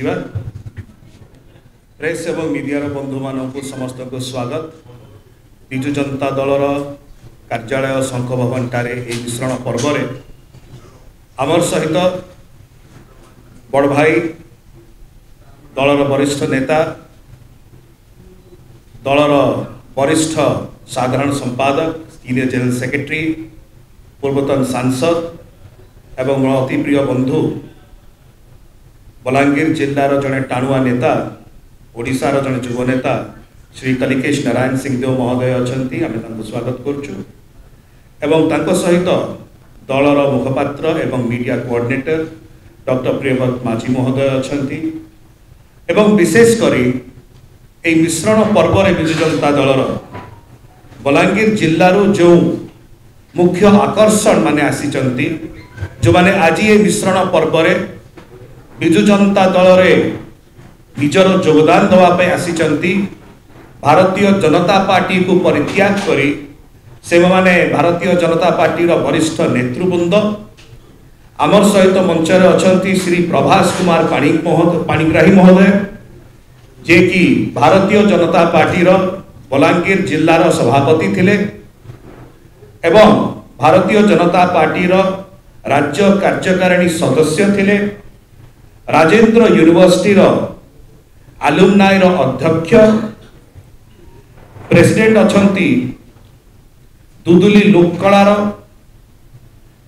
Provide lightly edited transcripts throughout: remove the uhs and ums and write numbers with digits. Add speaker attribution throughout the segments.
Speaker 1: ଯିବା। प्रेस एवं मीडिया बंधु मानक समस्त को स्वागत। विजु जनता दलर कार्यालय शंख भवन ठारे मिश्रण पर्व आमर सहित बड़ भाई दलर वरिष्ठ नेता दलर वरिष्ठ साधारण संपादक सीनियर जनरल सेक्रेटरी पूर्वतन सांसद एवं मोर अति प्रिय बंधु बलांगीर जिलार जड़े टाणुआ नेता ओडिशार जड़े युव नेता श्री कलिकेश नारायण सिंहदेव महोदय अच्छा आम स्वागत करुचु एवं तांको सहित दलर मुखपात्र एवं मीडिया कोऑर्डिनेटर डॉक्टर प्रियव्रत माझी महोदय अच्छा एवं विशेषकर यह मिश्रण पर्व विजु जनता दलर बलांगीर जिल्लारू जो मुख्य आकर्षण माने आसी जो माने आज ये मिश्रण पर्व विजु जनता दल रे निजर योगदान देवाई आसी भारतीय जनता पार्टी को परित्याग करी से माने भारतीय जनता पार्टी रो वरिष्ठ नेतृवृंद आमर सहित मंचर अच्छा श्री प्रभास कुमार पाणिग्राही महोदय जे कि भारतीय जनता पार्टी रो बलांगीर जिल्लार सभापति थिले एवं भारतीय जनता पार्टी रो राज्य कार्यकारिणी सदस्य थिले राजेंद्र यूनिवर्सिटी रो आलुमनाई रो अध्यक्ष प्रेसिडेंट अछंती दुदुली लोककलार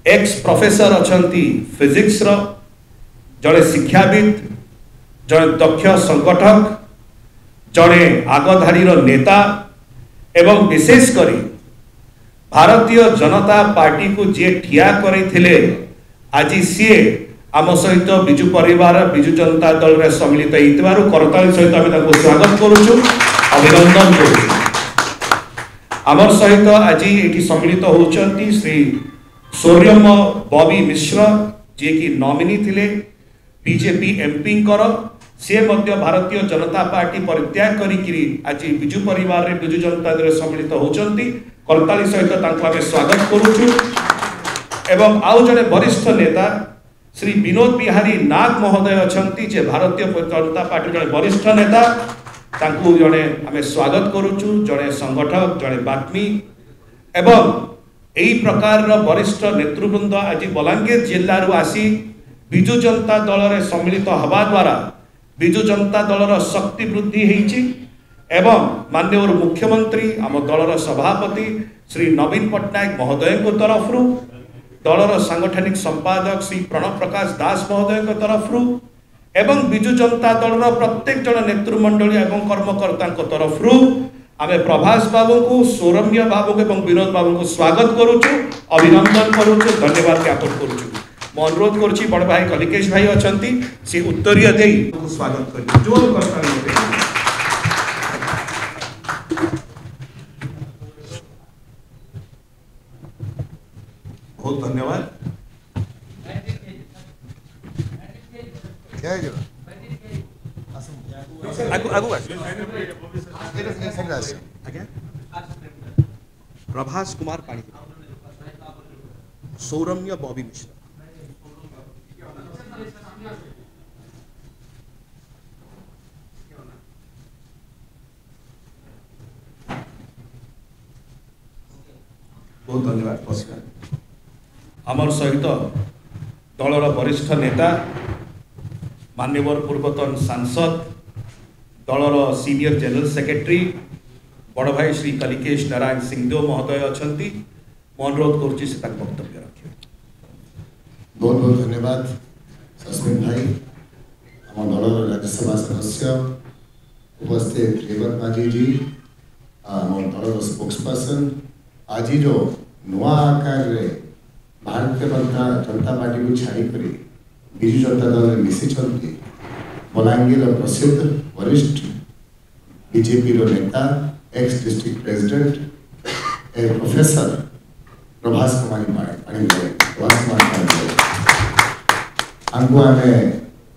Speaker 1: एक्स प्रोफेसर अछंती फिजिक्स रो जड़े शिक्षाविद जड़े दक्ष संगठक जड़े आगधाड़ी रो नेता एवं विशेषकर भारतीय जनता पार्टी को जे ठिया करथिले आज सी आम सहित विजु परिवार विजु जनता दल रे सम्मिलित होइतबारु करताली सहित आम ताको स्वागत करूछु अभिनंदन करूछु। आमर सहित आज एठी सम्मिलित होउचंती श्री सौर्यम बॉबी मिश्र जे कि नॉमिनी थिले बीजेपी एमपी कर से मध्य भारतीय जनता पार्टी परित्याग करी आज विजु परिवार रे विजु जनता दल सम्मिलित होउचंती करताली सहित ताको आम स्वागत करूछु एवं आउ जने वरिष्ठ नेता श्री विनोद बिहारी नाग महोदय अच्छा जे भारतीय जनता पार्टी जड़े वरिष्ठ नेता तांकु जड़े आम स्वागत करुचु जड़े संगठक जड़े बात्मी एवं यही प्रकार वरिष्ठ नेतृवृंद आज बलांगीर जिल्लारू आसी विजु जनता दल रे सम्मिलित हवा द्वारा विजु जनता दलर शक्ति वृद्धि होइछि एवं माननीय मुख्यमंत्री आम दलर सभापति श्री नवीन पट्टनायक महोदय तरफ दलर सांगठनिक संपादक श्री प्रणव प्रकाश दास महोदय तरफ एवं विजु जनता दल प्रत्येक जन नेतृमंडली एवं कर्मकर्ता तरफ आम प्रभास बाबू को सौरम्य बाबू एवं विनोद बाबू को स्वागत करुचु अभिनंदन करुचु धन्यवाद ज्ञापन करुचु। मो अनुरोध करुच्ची बड़ भाई कलिकेश भाई अच्छा सी उत्तरीय दे स्वागत कर जोर करता बहुत धन्यवाद। प्रभास कुमार पाणी सौरम्य बॉबी मिश्र बहुत धन्यवाद। आमर सहित दलर वरिष्ठ नेता माननीय पूर्वतन सांसद दलर सीनियर जनरल सेक्रेटरी बड़ भाई श्री कलिकेश नारायण सिंहदेव महोदय अच्छा मो अनुरोध करुच्ची से वक्तव्य रखे।
Speaker 2: बहुत बहुत धन्यवाद सस्मिन भाई आम दलर राज्यसभा सदस्य उपस्थित प्रियव्रत माझी जी आम दलर स्पोक्सपर्सन आज जो नुआ आकार रे भारतीय जनता पार्टी को छाड़ी विजु जनता दल में मिसी बलांगीर प्रसिद्ध वरिष्ठ बीजेपी नेता एक्स डिस्ट्रिक्ट प्रेसिडेंट ए प्रोफेसर प्रभास कुमार आमको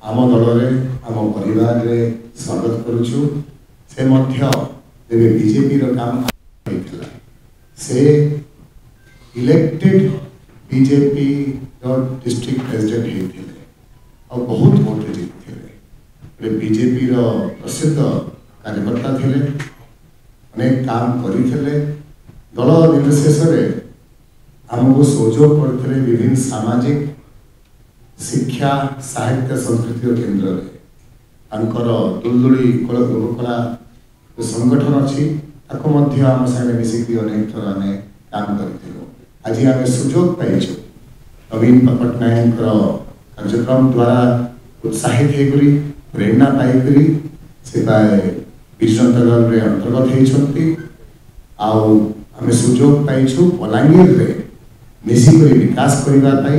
Speaker 2: आम दल आम परिवार रे स्वागत करुचु से मध्य बीजेपी काम से इलेक्टेड बीजेपी डिस्ट्रिक्ट प्रेसिडेंट होते और बहुत वोट जीतते बीजेपी प्रसिद्ध कार्यकर्ता थे, अनेक काम करते दल निर्शेष आमको सहयोग करते विभिन्न सामाजिक शिक्षा साहित्य संस्कृति केन्द्र दुलदुली लोककला संगठन अच्छी आम सागे मिसिक अनेक थर आम काम करूँ। आज आम सुजोग पाइचु नवीन पट्टनायक कार्यक्रम द्वारा उत्साहित होकर प्रेरणा पाइकरी से विजु जनता दल रे अंतर्गत होती आम सुजोग पाइचु बलांगीर रे मिसिक विकास करने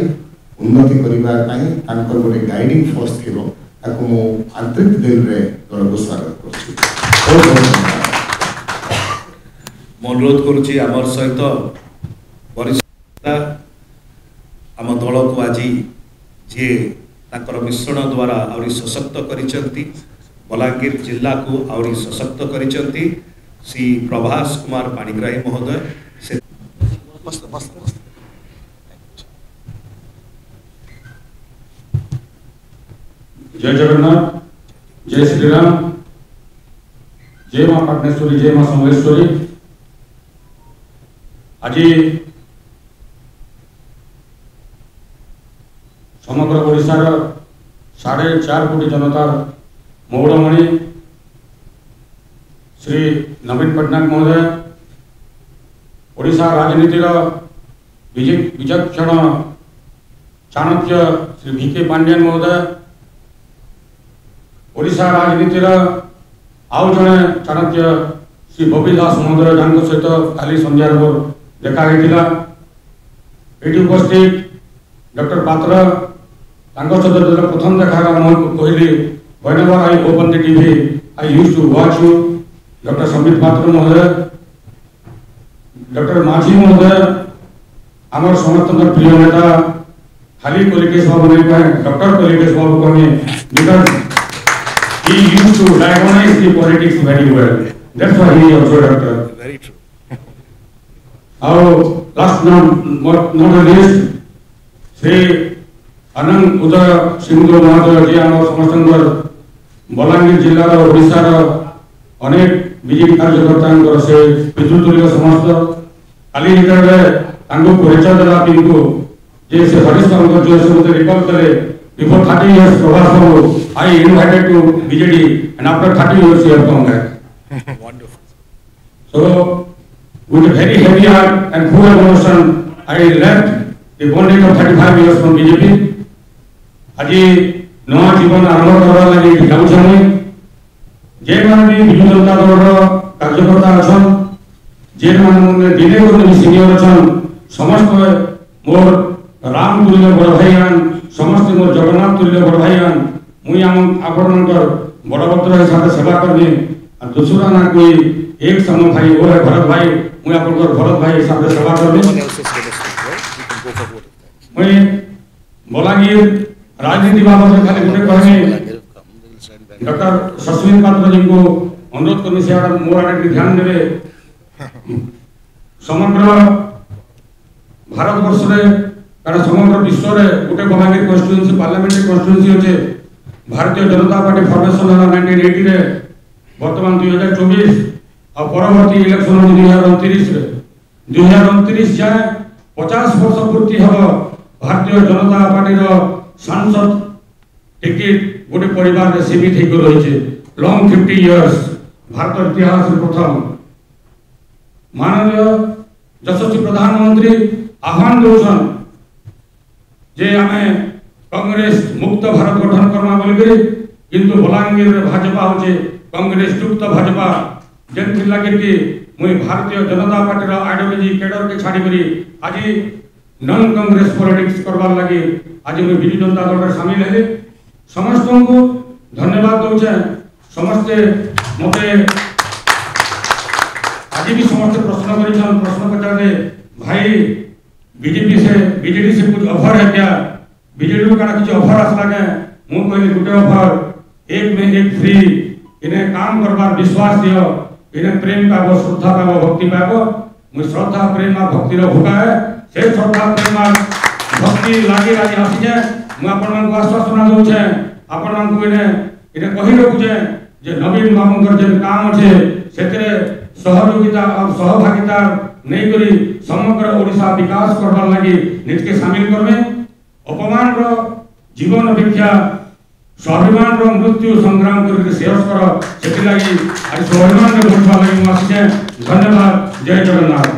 Speaker 2: उन्नति करने गोटे गाइडिंग फोर्स थी मु आंतरिक दिल रे दल को स्वागत कर
Speaker 1: अनुरोध करुच्ची आमर सहित वरिष्ठ आम दल को आज जी ताकर मिश्रण द्वारा आउरी सशक्त करिसंती बलांगीर जिला को आउरी सशक्त करिसंती श्री प्रभास कुमार पाणिग्राही महोदय से
Speaker 3: जय जगन्नाथ, जय श्री राम, जय मां पाटनेश्वरी, जय मां समलेश्वरी। आज समग्र ओडिशार 4.5 कोटी जनतार मौड़मणि श्री नवीन पट्टनायक महोदय ओडिशा राजनीतिर विचक्षण चाणक्य श्री वीके पांड्यन महोदय ओडिशा राजनीतिर आउ जड़े चाणक्य श्री बबी दास महोदय जहाँ सहित काली संध्यार देखा ये उपस्थित डॉक्टर पात्र सहित प्रथम देखा कहली whenever I open the TV I used to watch you doctor Sambit पात्र महोदय डॉक्टर माझी महोदय आमर समस्त प्रिय नेता खाली कलिकेश बाबू नहीं कहे डॉक्टर कलिकेश बाबू कहे because he used to diagnose the politics very well, that's why he is also doctor.
Speaker 1: Very true.
Speaker 3: और लास्ट नॉट लिस्ट श्री अनंत उदय सिंह महोदय जी आम समस्त बलांगीर जिलार ओडिशार अनेक बीजेपी कार्यकर्ता से पितृतुल्य समस्त काली जिले परिचय देला पिंकू जे से हरीश बाबू जो से मते रिकॉल करे before 30 years Prabhas Babu I invited to BJD and after 30 years he has come back.
Speaker 1: Wonderful.
Speaker 3: So with a very heavy heart and full emotion I left the bondage of 35 years from BJP. आज नवा जीवन आरंभ करवा लगी जाऊँ जे माने भी बिजु जनता दल कार्यकर्ता अछन जे माने दिने को सीनियर अछन समस्त मोर राम तुल्य बड़ भाईयान समस्त मोर जगन्नाथ तुल्य बड़ भाईयान मुई आपनकर बड़ भद्र हिसाब सेवा करनी दूसरा ना कोई एक सम भाई वो है भरत भाई मुई आपनकर भरत भाई हिसाब सेवा करनी मुई बलांगीर राजनीति बाबत खाली गोटे कहनी डॉक्टर सस्मिन पात्र जी को अनुरोध करनी से मोर आड़े ध्यान देवे समग्र भारत वर्ष रे कारण समग्र विश्व रे गोटे बलांगीर कॉन्स्टिट्यूएंसी पार्लियामेंट्री कॉन्स्टिट्यूएंसी होचे भारतीय जनता पार्टी फॉर्मेशन हला 1980 रे वर्तमान 2024 और परवर्ती इलेक्शन 2029 रे 2029 जाए 50 वर्ष पूर्ति हबो भारतीय जनता पार्टी रो सांसद टिकट गोटे परिवार रे सीमित हो रही है लॉन्ग 50 इयर्स भारत इतिहास रे प्रथम माननीय यशस्वी प्रधानमंत्री आह्वान दौन जे आमे कांग्रेस मुक्त भारत गठन करमा बोल किंतु बलांगीर रे भाजपा होचे कांग्रेस युक्त भाजपा जेन लगे कि मुई भारतीय जनता पार्टी रो आइडियोलॉजी केडर के छाड़ी करी आज नॉन कांग्रेस पॉलिटिक्स करबार लगी आज मुई बिजु जनता दल रे शामिल हेले समस्त को धन्यवाद दउछे समस्त मते आज भी समस्त प्रश्न करिछन प्रश्न पचारे भाई बीजेपी से बीजेडी से कुछ ऑफर है क्या बीजेडी का कुछ ऑफर आसला के मु कहली गुटे ऑफर एक में एक फ्री इने काम करबार विश्वास दियो इने प्रेम पाबो श्रद्धा पाबो भक्ति पाबो मु श्रद्धा प्रेम और भक्ति रो भूखा है से श्रद्धा प्रेम और भक्ति लागी आज आसी जे मु आपन मन को आश्वासन दउ छे आपन मन को इने এটা কহি রখুছে যে নবীন বাবুঙ্কর যে কাম আছে সেতরে সহযোগিতা আর সহভাগিতা নেই করি সমগ্র ওড়িশা বিকাশ করবার লাগি নিজকে সামিল করবে। অপমানর জীবন অপেক্ষা স্বাভিমানর মৃত্যু সংগ্রাম করে শেষ কর, সেলাগি আজ স্বাভিমানকে বসবার লাগি আসছে। ধন্যবাদ। জয় জগন্নাথ।